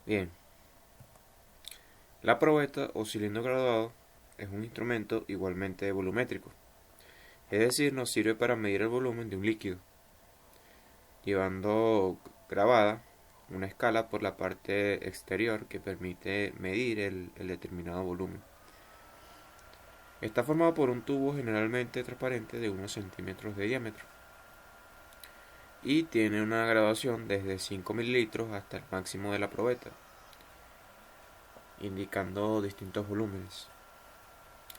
Bien, la probeta o cilindro graduado es un instrumento igualmente volumétrico, es decir, nos sirve para medir el volumen de un líquido, llevando grabada una escala por la parte exterior que permite medir el determinado volumen. Está formado por un tubo generalmente transparente de unos centímetros de diámetro y tiene una graduación desde 5 mililitros hasta el máximo de la probeta, indicando distintos volúmenes.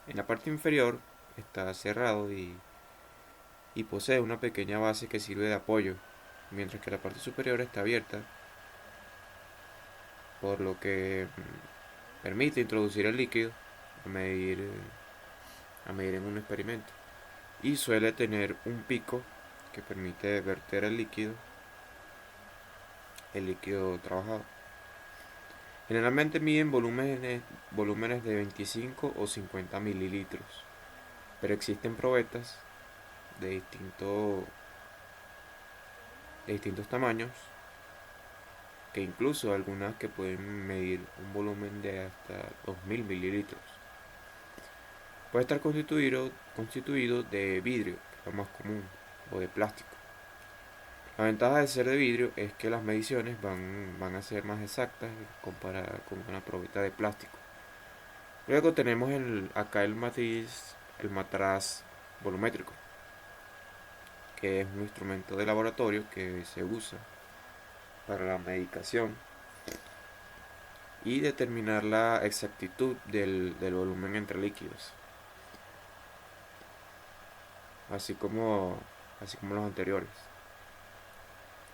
En la parte inferior está cerrado y posee una pequeña base que sirve de apoyo, mientras que la parte superior está abierta, por lo que permite introducir el líquido a medir, a medir en un experimento. Y suele tener un pico que permite verter el líquido trabajado. Generalmente miden volúmenes de 25 o 50 mililitros, pero existen probetas de, de distintos tamaños, que incluso algunas que pueden medir un volumen de hasta 2000 mililitros. Puede estar constituido de vidrio, que es lo más común, o de plástico. La ventaja de ser de vidrio es que las mediciones van a ser más exactas comparadas con una probeta de plástico. Luego tenemos acá el matraz volumétrico, que es un instrumento de laboratorio que se usa para la medicación y determinar la exactitud del volumen entre líquidos, así como, así como los anteriores.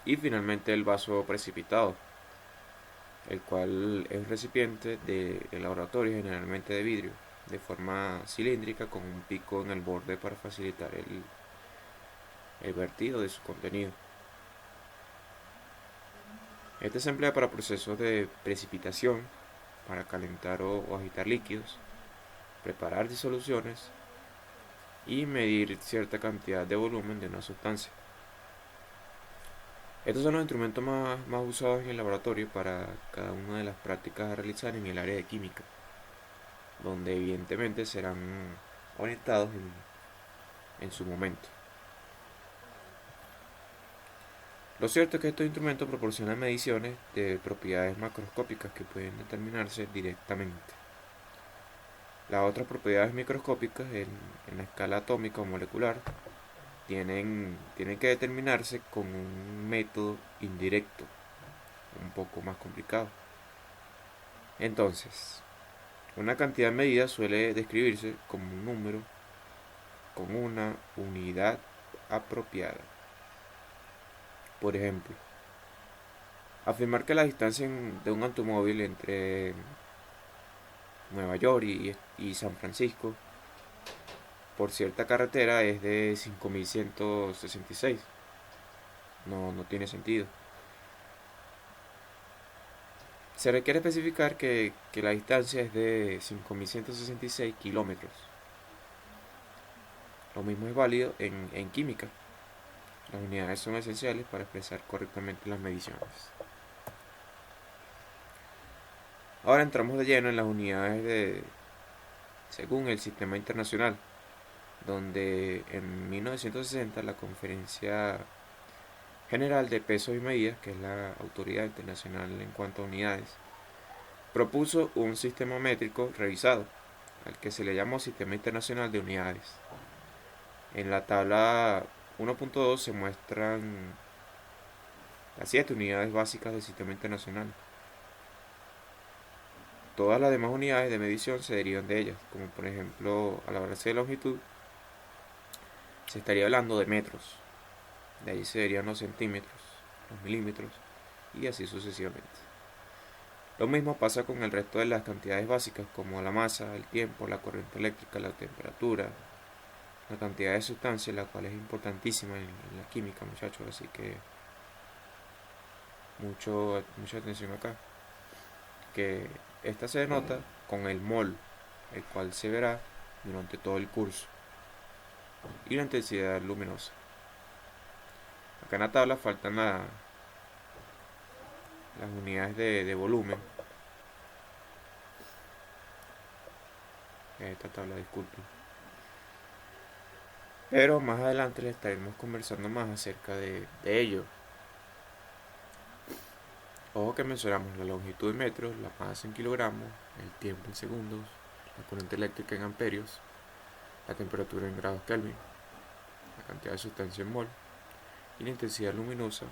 Y finalmente el vaso precipitado, el cual es un recipiente de laboratorio generalmente de vidrio, de forma cilíndrica con un pico en el borde para facilitar el vertido de su contenido. Este se emplea para procesos de precipitación, para calentar o agitar líquidos, preparar disoluciones y medir cierta cantidad de volumen de una sustancia. Estos son los instrumentos más usados en el laboratorio para cada una de las prácticas a realizar en el área de química, donde evidentemente serán orientados en su momento. Lo cierto es que estos instrumentos proporcionan mediciones de propiedades macroscópicas que pueden determinarse directamente. Las otras propiedades microscópicas en la escala atómica o molecular tienen que determinarse con un método indirecto, un poco más complicado. Entonces, una cantidad medida suele describirse como un número con una unidad apropiada. Por ejemplo, afirmar que la distancia de un automóvil entre Nueva York y San Francisco por cierta carretera es de 5166. No tiene sentido. Se requiere especificar que la distancia es de 5166 kilómetros. Lo mismo es válido en química. Las unidades son esenciales para expresar correctamente las mediciones. Ahora entramos de lleno en las unidades según el sistema internacional, donde en 1960 la Conferencia General de Pesos y Medidas, que es la autoridad internacional en cuanto a unidades, propuso un sistema métrico revisado, al que se le llamó Sistema Internacional de Unidades. En la tabla 1.2 se muestran las 7 unidades básicas del sistema internacional. Todas las demás unidades de medición se derivan de ellas, como por ejemplo, al hablarse de longitud, se estaría hablando de metros. De ahí se derivan los centímetros, los milímetros y así sucesivamente. Lo mismo pasa con el resto de las cantidades básicas como la masa, el tiempo, la corriente eléctrica, la temperatura, la cantidad de sustancia, la cual es importantísima en la química, muchachos, así que mucha atención acá. Que esta se denota con el mol, el cual se verá durante todo el curso, y la intensidad luminosa. Acá en la tabla faltan las unidades de volumen. Esta tabla, disculpen. Pero más adelante les estaremos conversando más acerca de ello. Ojo que mencionamos la longitud en metros, la masa en kilogramos, el tiempo en segundos, la corriente eléctrica en amperios, la temperatura en grados Kelvin, la cantidad de sustancia en mol y la intensidad luminosa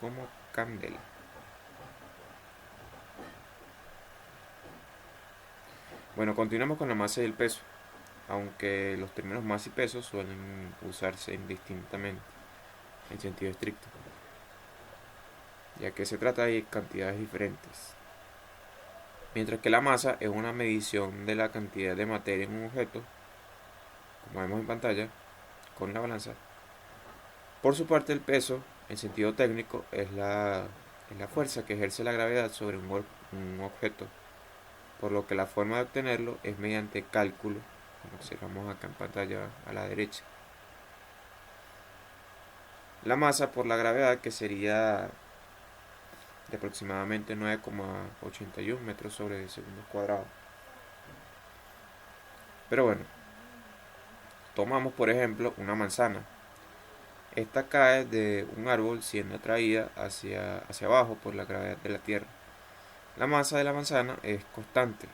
como candela. Bueno, continuamos con la masa y el peso, aunque los términos masa y peso suelen usarse indistintamente en sentido estricto, ya que se trata de cantidades diferentes. Mientras que la masa es una medición de la cantidad de materia en un objeto, como vemos en pantalla, con la balanza. Por su parte, el peso, en sentido técnico, es la fuerza que ejerce la gravedad sobre un objeto, por lo que la forma de obtenerlo es mediante cálculo, como observamos acá en pantalla a la derecha. La masa por la gravedad, que sería de aproximadamente 9,81 metros sobre segundos cuadrados. Pero bueno, tomamos por ejemplo una manzana. Esta cae de un árbol siendo atraída hacia abajo por la gravedad de la Tierra. La masa de la manzana es constante,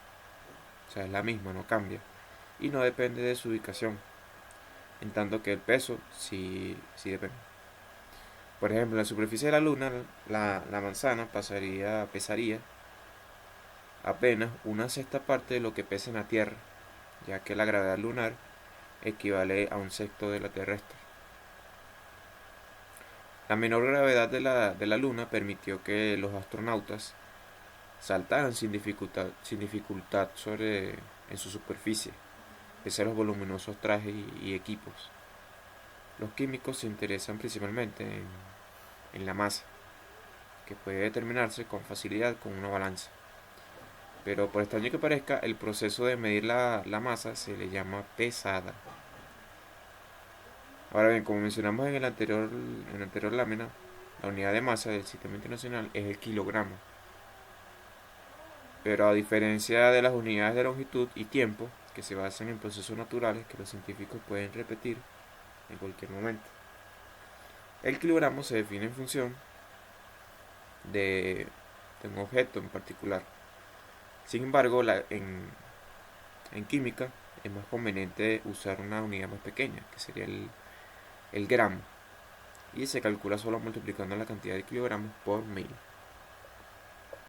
o sea, es la misma, no cambia, y no depende de su ubicación, en tanto que el peso sí depende. Por ejemplo, en la superficie de la Luna, la manzana pesaría apenas una sexta parte de lo que pesa en la Tierra, ya que la gravedad lunar equivale a un sexto de la terrestre. La menor gravedad de la Luna permitió que los astronautas saltaran sin dificultad en su superficie, pese a los voluminosos trajes y equipos. Los químicos se interesan principalmente en la masa, que puede determinarse con facilidad con una balanza. Pero por extraño que parezca, el proceso de medir la masa se le llama pesada. Ahora bien, como mencionamos en la anterior lámina, la unidad de masa del sistema internacional es el kilogramo. Pero a diferencia de las unidades de longitud y tiempo, que se basan en procesos naturales que los científicos pueden repetir en cualquier momento, el kilogramo se define en función de un objeto en particular. Sin embargo, en química es más conveniente usar una unidad más pequeña, que sería el gramo, y se calcula solo multiplicando la cantidad de kilogramos por 1000.